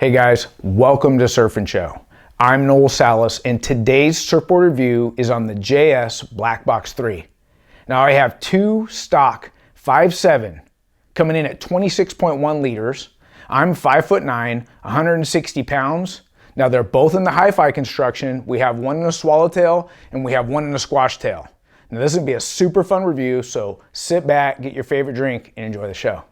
Hey guys, welcome to Surf and Show. I'm Noel Salas, and today's surfboard review is on the JS Blak Box 3. Now I have two stock 5'7" coming in at 26.1 liters. I'm 5'9", 160 pounds. Now they're both in the HYFI construction. We have one in a swallowtail and we have one in a squash tail. Now this is gonna be a super fun review, so sit back, get your favorite drink, and enjoy the show.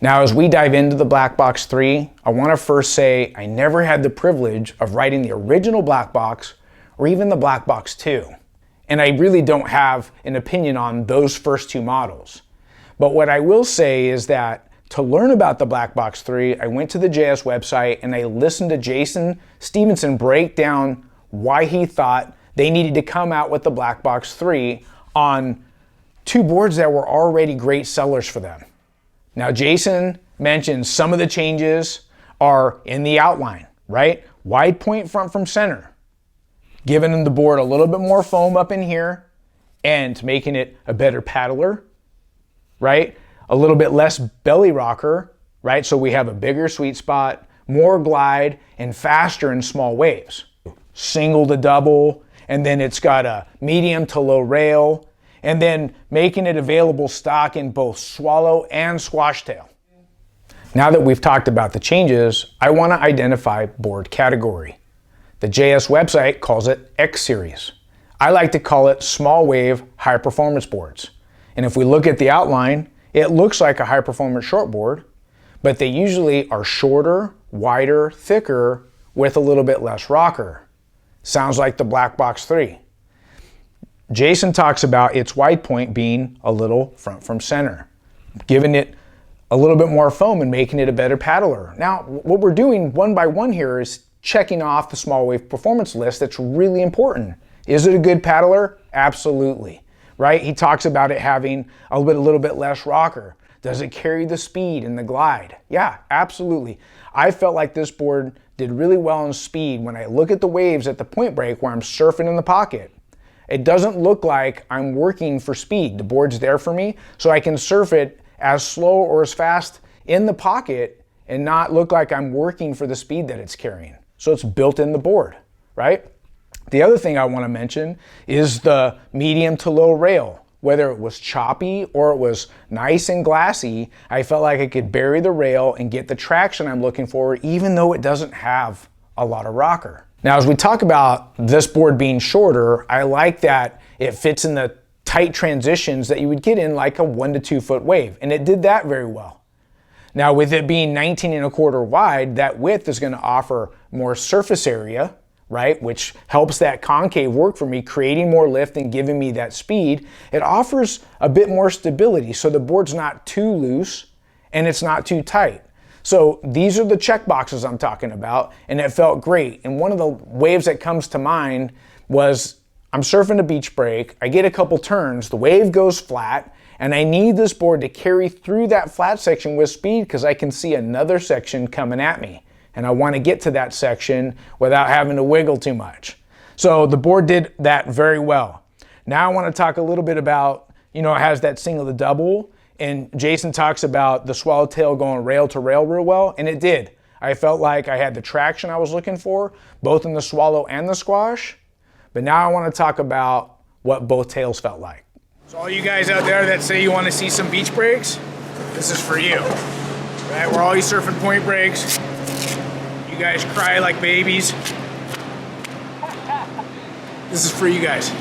Now, as we dive into the Blak Box 3, I want to first say I never had the privilege of riding the original Blak Box or even the Blak Box 2. And I really don't have an opinion on those first two models. But what I will say is that to learn about the Blak Box 3, I went to the JS website and I listened to Jason Stevenson break down why he thought they needed to come out with the Blak Box 3 on two boards that were already great sellers for them. Now, Jason mentioned some of the changes are in the outline, right? Wide point front from center, giving the board a little bit more foam up in here and making it a better paddler, right? A little bit less belly rocker, right? So we have a bigger sweet spot, more glide, and faster in small waves. Single to double, and then it's got a medium to low rail, and then making it available stock in both swallow and squash tail. Now that we've talked about the changes, I want to identify board category. The JS website calls it X Series. I like to call it small wave high performance boards. And if we look at the outline, it looks like a high performance shortboard, but they usually are shorter, wider, thicker, with a little bit less rocker. Sounds like the Blak Box 3. Jason talks about its wide point being a little front from center, giving it a little bit more foam and making it a better paddler. Now, what we're doing one by one here is checking off the small wave performance list. That's really important. Is it a good paddler? Absolutely, right? He talks about it having a little bit less rocker. Does it carry the speed and the glide? Yeah, absolutely. I felt like this board did really well in speed when I look at the waves at the point break where I'm surfing in the pocket. It doesn't look like I'm working for speed. The board's there for me, so I can surf it as slow or as fast in the pocket and not look like I'm working for the speed that it's carrying. So it's built in the board, right? The other thing I want to mention is the medium to low rail. Whether it was choppy or it was nice and glassy, I felt like I could bury the rail and get the traction I'm looking for, even though it doesn't have a lot of rocker. Now, as we talk about this board being shorter, I like that it fits in the tight transitions that you would get in like a 1 to 2 foot wave, and it did that very well. Now, with it being 19.25 wide, that width is going to offer more surface area, right, which helps that concave work for me, creating more lift and giving me that speed. It offers a bit more stability, so the board's not too loose and it's not too tight. So these are the check boxes I'm talking about, and it felt great. And one of the waves that comes to mind was I'm surfing a beach break, I get a couple turns, the wave goes flat, and I need this board to carry through that flat section with speed because I can see another section coming at me. And I want to get to that section without having to wiggle too much. So the board did that very well. Now I want to talk a little bit about, it has that single to double. And Jason talks about the swallowtail going rail to rail real well, and it did. I felt like I had the traction I was looking for, both in the swallow and the squash. But now I want to talk about what both tails felt like. So all you guys out there that say you want to see some beach breaks, this is for you. Right? We're always surfing point breaks. You guys cry like babies. This is for you guys.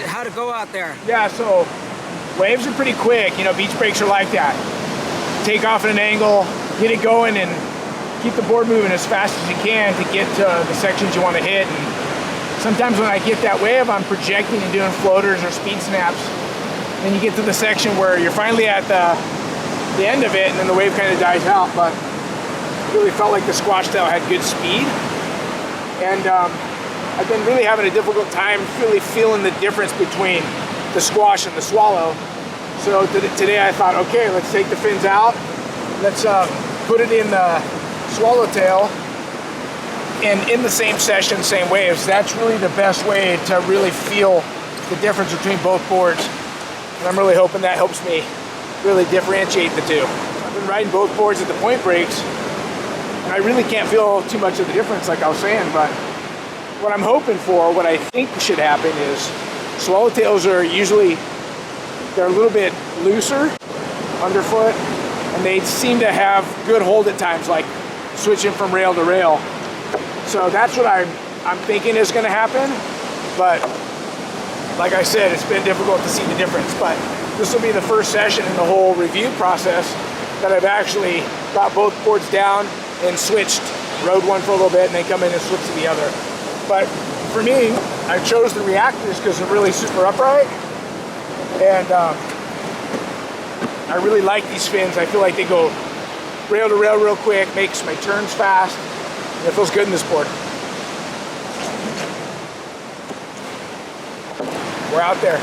How'd it go out there? Yeah, so waves are pretty quick. Beach breaks are like that. Take off at an angle, get it going, and keep the board moving as fast as you can to get to the sections you want to hit. And sometimes when I get that wave, I'm projecting and doing floaters or speed snaps. Then you get to the section where you're finally at the end of it, and then the wave kind of dies out. But really felt like the squash tail had good speed. And I've been really having a difficult time really feeling the difference between the squash and the swallow. So today I thought, okay, let's take the fins out. Let's put it in the swallowtail, and in the same session, same waves. That's really the best way to really feel the difference between both boards. And I'm really hoping that helps me really differentiate the two. I've been riding both boards at the point breaks, and I really can't feel too much of the difference like I was saying, but what I'm hoping for, what I think should happen is swallowtails are usually, they're a little bit looser underfoot, and they seem to have good hold at times, like switching from rail to rail. So that's what I'm thinking is going to happen. But like I said, it's been difficult to see the difference. But this will be the first session in the whole review process that I've actually got both boards down and switched, rode one for a little bit, and then come in and switch to the other. But for me, I chose the reactors because they're really super upright. And I really like these fins. I feel like they go rail to rail real quick, makes my turns fast, and it feels good in this board. We're out there.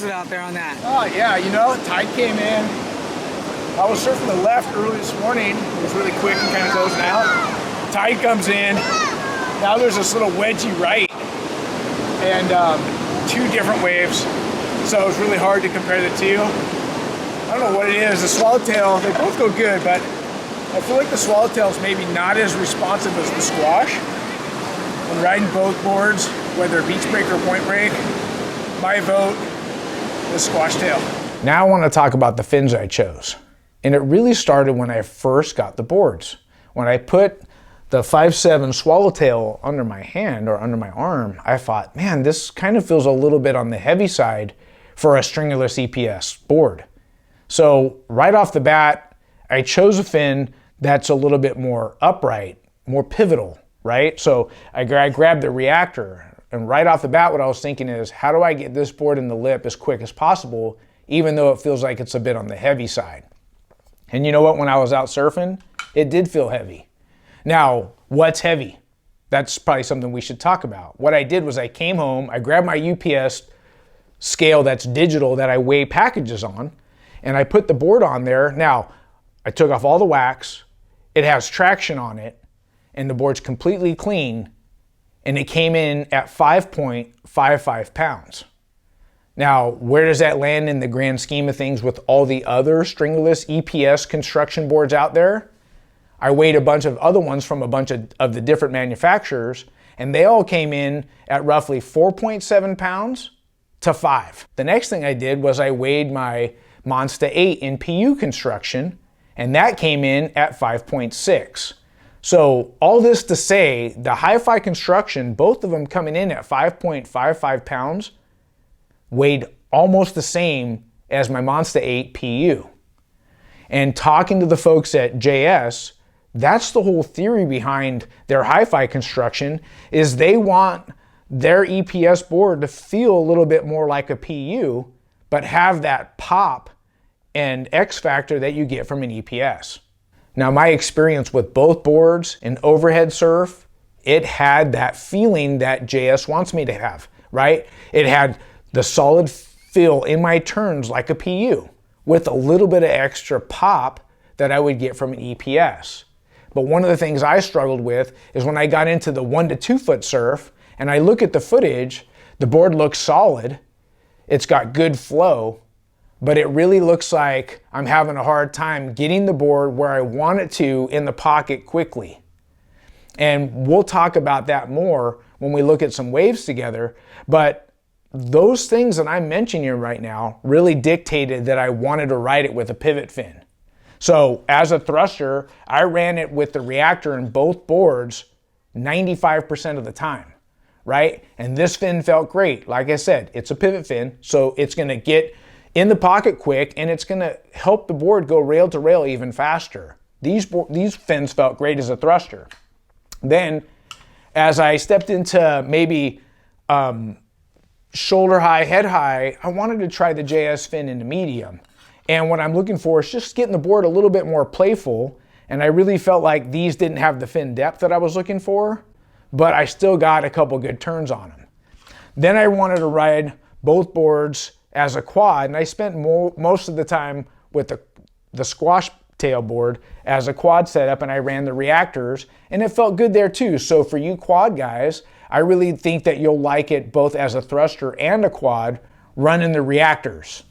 Out there on that? Oh yeah, you know, tide came in. I was surfing the left early this morning. It was really quick and kind of closing out. Tide comes in. Now there's this little wedgy right, and two different waves. So it was really hard to compare the two. I don't know what it is. The swallowtail, they both go good, but I feel like the swallowtail is maybe not as responsive as the squash. When riding both boards, whether beach break or point break, my vote, the squash tail. Now I want to talk about the fins I chose. And it really started when I first got the boards. When I put the 5.7 swallowtail under my hand or under my arm, I thought, man, this kind of feels a little bit on the heavy side for a stringerless EPS board. So right off the bat, I chose a fin that's a little bit more upright, more pivotal, right? So I grabbed the reactor. And right off the bat, what I was thinking is, how do I get this board in the lip as quick as possible, even though it feels like it's a bit on the heavy side? And you know what? When I was out surfing, it did feel heavy. Now, what's heavy? That's probably something we should talk about. What I did was I came home, I grabbed my UPS scale that's digital that I weigh packages on, and I put the board on there. Now, I took off all the wax. It has traction on it, and the board's completely clean. And it came in at 5.55 pounds. Now, where does that land in the grand scheme of things with all the other stringerless EPS construction boards out there? I weighed a bunch of other ones from a bunch of the different manufacturers, and they all came in at roughly 4.7 pounds to 5. The next thing I did was I weighed my Monster 8 in PU construction, and that came in at 5.6. So all this to say, the HYFI construction, both of them coming in at 5.55 pounds, weighed almost the same as my Monster 8 PU. And talking to the folks at JS, that's the whole theory behind their HYFI construction, is they want their EPS board to feel a little bit more like a PU, but have that pop and X factor that you get from an EPS. Now, my experience with both boards in overhead surf, it had that feeling that JS wants me to have, right? It had the solid feel in my turns like a PU with a little bit of extra pop that I would get from an EPS. But one of the things I struggled with is when I got into the 1 to 2 foot surf and I look at the footage, the board looks solid, it's got good flow, but it really looks like I'm having a hard time getting the board where I want it to in the pocket quickly. And we'll talk about that more when we look at some waves together, but those things that I'm mentioning here right now really dictated that I wanted to ride it with a pivot fin. So as a thruster, I ran it with the reactor in both boards 95% of the time, right? And this fin felt great. Like I said, it's a pivot fin, so it's gonna get in the pocket quick, and it's gonna help the board go rail to rail even faster. These fins felt great as a thruster. Then as I stepped into maybe shoulder high, head high, I wanted to try the JS fin into medium. And what I'm looking for is just getting the board a little bit more playful. And I really felt like these didn't have the fin depth that I was looking for, but I still got a couple good turns on them. Then I wanted to ride both boards as a quad, and I spent most of the time with the squash tail board as a quad setup, and I ran the reactors, and it felt good there too. So for you quad guys, I really think that you'll like it both as a thruster and a quad running the reactors.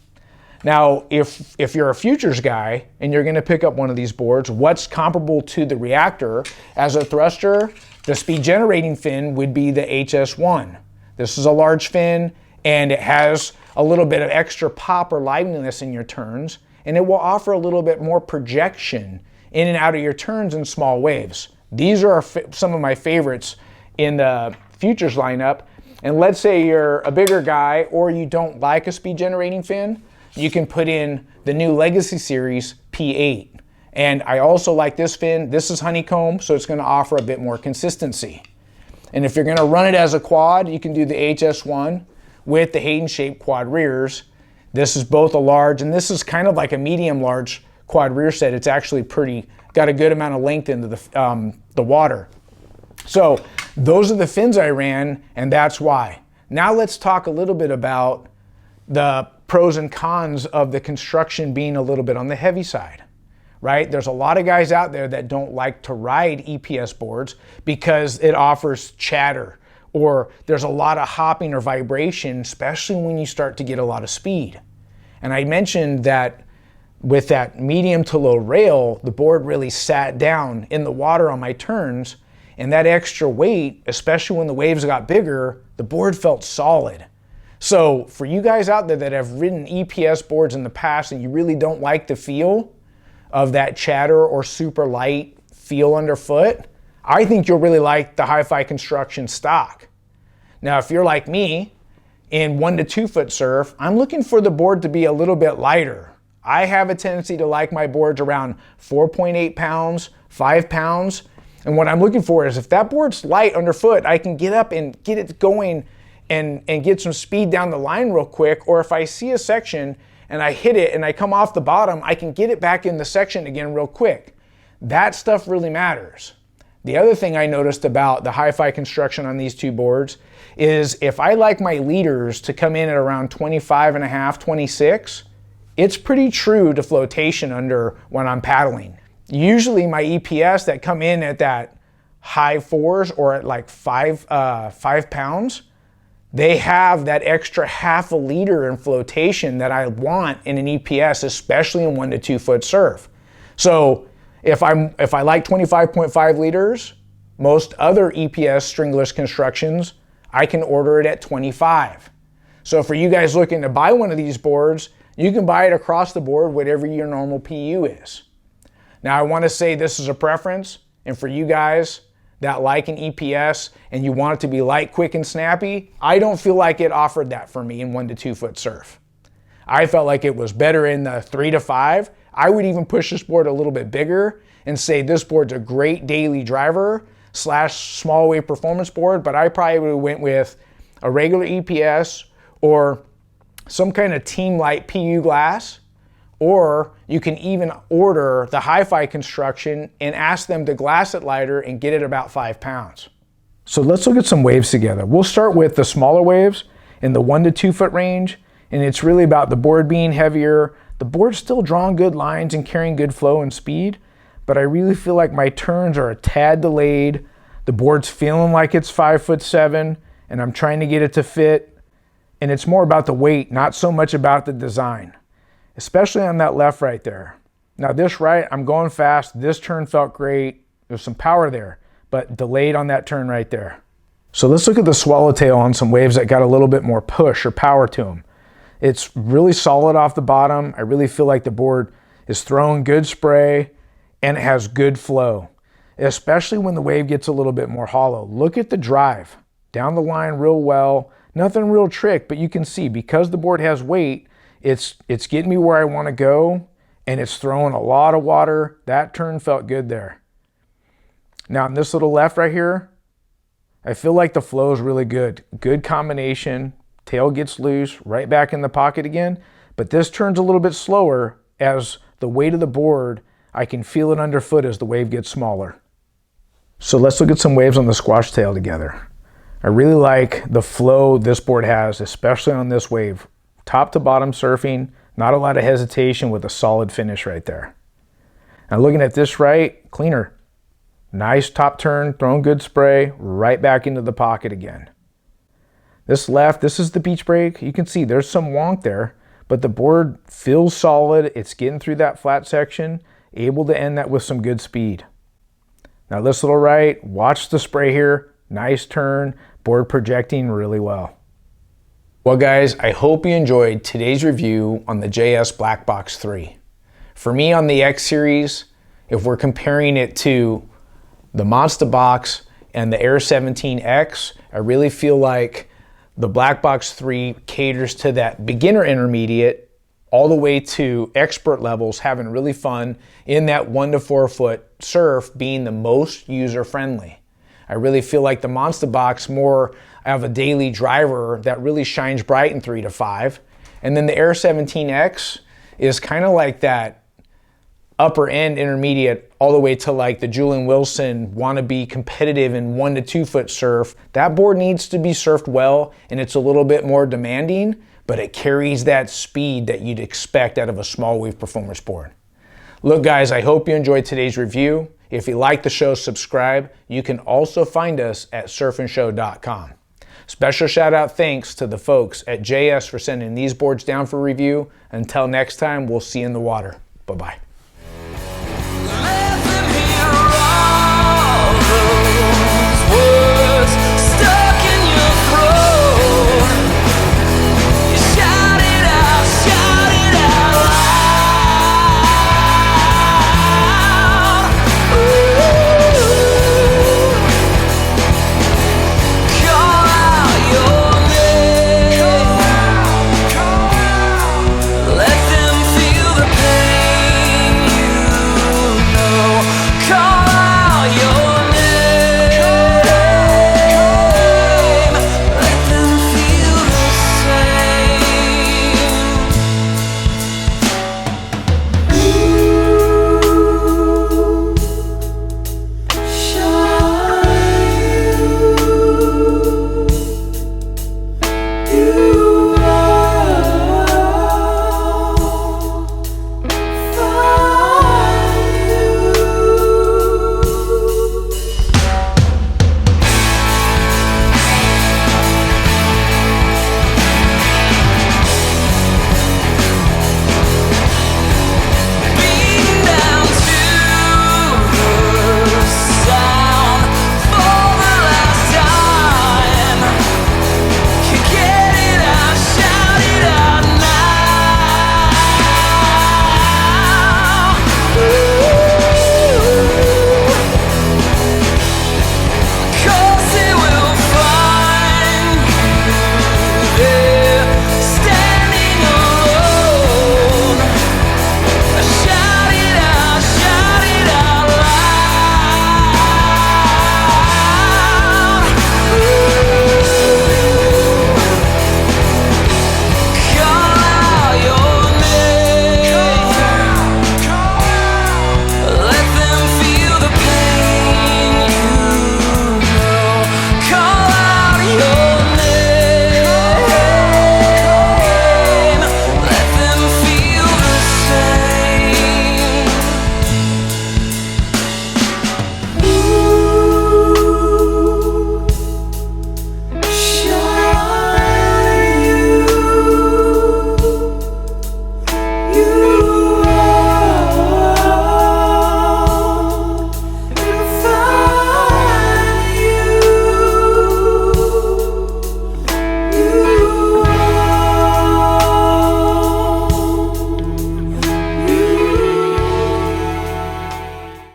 Now, if you're a futures guy and you're gonna pick up one of these boards, what's comparable to the reactor as a thruster? The speed generating fin would be the HS1. This is a large fin, and it has a little bit of extra pop or liveliness in your turns, and it will offer a little bit more projection in and out of your turns in small waves. These are some of my favorites in the futures lineup. And let's say you're a bigger guy or you don't like a speed generating fin, you can put in the new Legacy Series P8. And I also like this fin. This is honeycomb, so it's gonna offer a bit more consistency. And if you're gonna run it as a quad, you can do the HS1 with the Hayden-shaped quad rears. This is both a large, and this is kind of like a medium large quad rear set. It's actually got a good amount of length into the water. So those are the fins I ran, and that's why. Now let's talk a little bit about the pros and cons of the construction being a little bit on the heavy side, right? There's a lot of guys out there that don't like to ride EPS boards because it offers chatter, or there's a lot of hopping or vibration, especially when you start to get a lot of speed. And I mentioned that with that medium to low rail, the board really sat down in the water on my turns, and that extra weight, especially when the waves got bigger, the board felt solid. So for you guys out there that have ridden EPS boards in the past and you really don't like the feel of that chatter or super light feel underfoot, I think you'll really like the HYFI construction stock. Now, if you're like me, in 1 to 2 foot surf, I'm looking for the board to be a little bit lighter. I have a tendency to like my boards around 4.8 pounds, 5 pounds. And what I'm looking for is if that board's light underfoot, I can get up and get it going and get some speed down the line real quick. Or if I see a section and I hit it and I come off the bottom, I can get it back in the section again real quick. That stuff really matters. The other thing I noticed about the HYFI construction on these two boards is if I like my leaders to come in at around 25 and a half, 26, it's pretty true to flotation under when I'm paddling. Usually my EPS that come in at that high 4s or at like 5 pounds, they have that extra half a liter in flotation that I want in an EPS, especially in 1 to 2 foot surf. So if I like 25.5 liters, most other EPS stringless constructions, I can order it at 25. So for you guys looking to buy one of these boards, you can buy it across the board, whatever your normal PU is. Now I want to say this is a preference, and for you guys that like an EPS and you want it to be light, quick, and snappy, I don't feel like it offered that for me in 1 to 2 foot surf. I felt like it was better in the 3 to 5. I would even push this board a little bit bigger and say this board's a great daily driver / small wave performance board, but I probably would have went with a regular EPS or some kind of Team Light PU glass, or you can even order the HYFI construction and ask them to glass it lighter and get it about 5 pounds. So let's look at some waves together. We'll start with the smaller waves in the 1 to 2 foot range, and it's really about the board being heavier. The board's still drawing good lines and carrying good flow and speed, but I really feel like my turns are a tad delayed. The board's feeling like it's 5'7", and I'm trying to get it to fit. And it's more about the weight, not so much about the design, especially on that left right there. Now this right, I'm going fast. This turn felt great. There's some power there, but delayed on that turn right there. So let's look at the swallowtail on some waves that got a little bit more push or power to them. It's really solid off the bottom. I really feel like the board is throwing good spray and it has good flow, especially when the wave gets a little bit more hollow. Look at the drive down the line real well. Nothing real trick, but you can see because the board has weight, it's getting me where I want to go, and it's throwing a lot of water. That turn felt good there. Now in this little left right here, I feel like the flow is really good. Good combination. Tail gets loose, right back in the pocket again. But this turns a little bit slower as the weight of the board, I can feel it underfoot as the wave gets smaller. So let's look at some waves on the squash tail together. I really like the flow this board has, especially on this wave. Top to bottom surfing, not a lot of hesitation with a solid finish right there. Now looking at this right, cleaner. Nice top turn, throwing good spray, right back into the pocket again. This left, this is the beach break. You can see there's some wonk there, but the board feels solid. It's getting through that flat section, able to end that with some good speed. Now this little right, watch the spray here. Nice turn, board projecting really well. Well guys, I hope you enjoyed today's review on the JS Blak Box 3. For me on the X series, if we're comparing it to the Monster Box and the Air 17X, I really feel like the Blak Box 3 caters to that beginner intermediate all the way to expert levels, having really fun in that 1 to 4 foot surf, being the most user friendly. I really feel like the Monster Box more of a daily driver that really shines bright in 3 to 5. And then the Air 17X is kind of like that upper end intermediate all the way to like the Julian Wilson want to be competitive in 1 to 2 foot surf. That board needs to be surfed well, and it's a little bit more demanding, but it carries that speed that you'd expect out of a small wave performance board. Look guys, I hope you enjoyed today's review. If you like the show, subscribe. You can also find us at surfandshow.com. Special shout out thanks to the folks at JS for sending these boards down for review. Until next time, we'll see you in the water. Bye-bye.